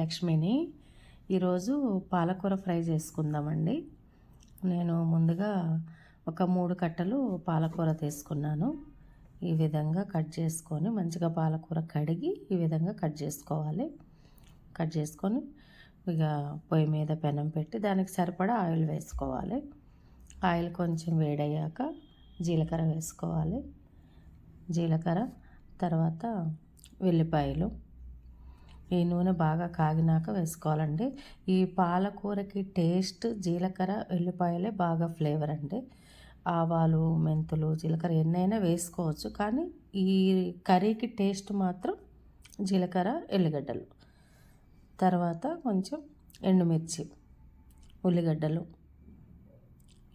లక్ష్మిని. ఈరోజు పాలకూర ఫ్రై చేసుకుందామండి. నేను ముందుగా ఒక 3 కట్టలు పాలకూర తీసుకున్నాను. ఈ విధంగా కట్ చేసుకొని మంచిగా పాలకూర కడిగి ఈ విధంగా కట్ చేసుకోవాలి. కట్ చేసుకొని ఇక పొయ్యి మీద పెనం పెట్టి దానికి సరిపడా ఆయిల్ వేసుకోవాలి. ఆయిల్ కొంచెం వేడయ్యాక జీలకర్ర వేసుకోవాలి. జీలకర్ర తర్వాత వెల్లిపాయలు. ఈ నూనె బాగా కాగినాక వేసుకోవాలండి. ఈ పాలకూరకి టేస్ట్ జీలకర్ర వెల్లిపాయలే బాగా ఫ్లేవర్ అండి. ఆవాలు, మెంతులు, జీలకర్ర ఎన్నైనా వేసుకోవచ్చు, కానీ ఈ కర్రీకి టేస్ట్ మాత్రం జీలకర్ర, ఎల్లిగడ్డలు. తర్వాత కొంచెం ఎండుమిర్చి, ఉల్లిగడ్డలు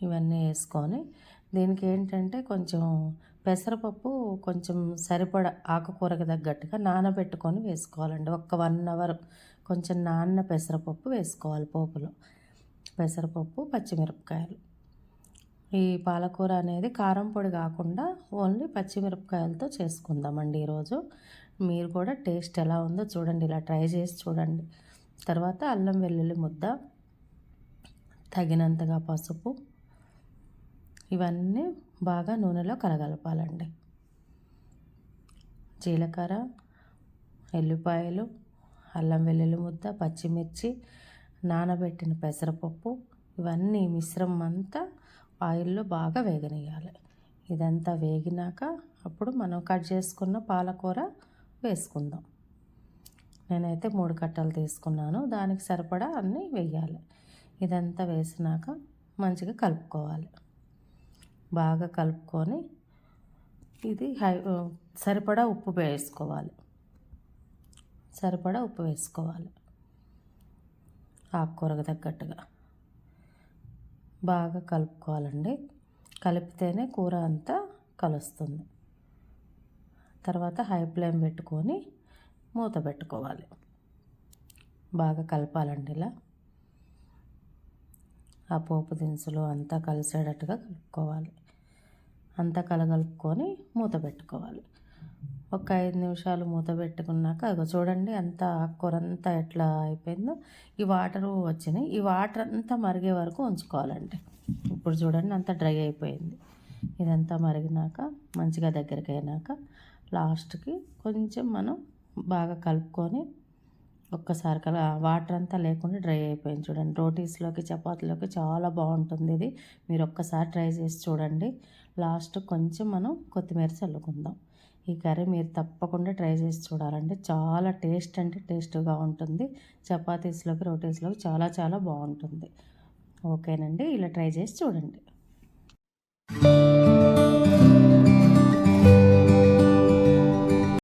ఇవన్నీ వేసుకొని దీనికి ఏంటంటే కొంచెం పెసరపప్పు కొంచెం సరిపడా ఆకుకూరకు తగ్గట్టుగా నానబెట్టుకొని వేసుకోవాలండి. ఒక 1 అవర్ కొంచెం నాన్న పెసరపప్పు వేసుకోవాలి పోపులో. పెసరపప్పు, పచ్చిమిరపకాయలు. ఈ పాలకూర అనేది కారం పొడి కాకుండా ఓన్లీ పచ్చిమిరపకాయలతో చేసుకుందామండి ఈరోజు. మీరు కూడా టేస్ట్ ఎలా ఉందో చూడండి, ఇలా ట్రై చేసి చూడండి. తర్వాత అల్లం వెల్లుల్లి ముద్ద, తగినంతగా పసుపు, ఇవన్నీ బాగా నూనెలో కలగలపాలండి. జీలకర్ర, ఎల్లిపాయలు, అల్లం వెల్లుల్లి ముద్ద, పచ్చిమిర్చి, నానబెట్టిన పెసరపప్పు, ఇవన్నీ మిశ్రమం అంతా ఆయిల్లో బాగా వేగనియాలి. ఇదంతా వేగినాక అప్పుడు మనం కట్ చేసుకున్న పాలకూర వేసుకుందాం. నేనైతే 3 కట్టలు తీసుకున్నాను, దానికి సరిపడా అన్నీ వేయాలి. ఇదంతా వేసినాక మంచిగా కలుపుకోవాలి. బాగా కలుపుకొని ఇది సరిపడా ఉప్పు వేసుకోవాలి. సరిపడా ఉప్పు వేసుకోవాలి ఆకుకూరకు తగ్గట్టుగా. బాగా కలుపుకోవాలండి. కలిపితేనే కూర అంతా కలుస్తుంది. తర్వాత హై ఫ్లేమ్ పెట్టుకొని మూత పెట్టుకోవాలి. బాగా కలపాలండి. ఇలా ఆ పోపు దినుసులు అంతా కలిసేటట్టుగా కలుపుకోవాలి. అంతా కలగలుపుకొని మూత పెట్టుకోవాలి. ఒక 5 నిమిషాలు మూత పెట్టుకున్నాక అగో చూడండి అంతా ఆకుకూర అంతా ఎట్లా అయిపోయిందో. ఈ వాటరు వచ్చినాయి. ఈ వాటర్ అంతా మరిగే వరకు ఉంచుకోవాలండి. ఇప్పుడు చూడండి అంతా డ్రై అయిపోయింది. ఇదంతా మరిగినాక మంచిగా దగ్గరికి అయినాక లాస్ట్కి కొంచెం మనం బాగా కలుపుకొని ఒక్కసారి వాటర్ అంతా లేకుండా డ్రై అయిపోయింది చూడండి. రోటీస్లోకి, చపాతీలోకి చాలా బాగుంటుంది ఇది. మీరు ఒక్కసారి ట్రై చేసి చూడండి. లాస్ట్ కొంచెం మనం కొత్తిమీర చల్లుకుందాం. ఈ కర్రీ మీరు తప్పకుండా ట్రై చేసి చూడాలండి. చాలా టేస్ట్ అంటే టేస్ట్గా ఉంటుంది. చపాతీస్లోకి, రోటీస్లోకి చాలా చాలా బాగుంటుంది. ఓకేనండి, ఇలా ట్రై చేసి చూడండి.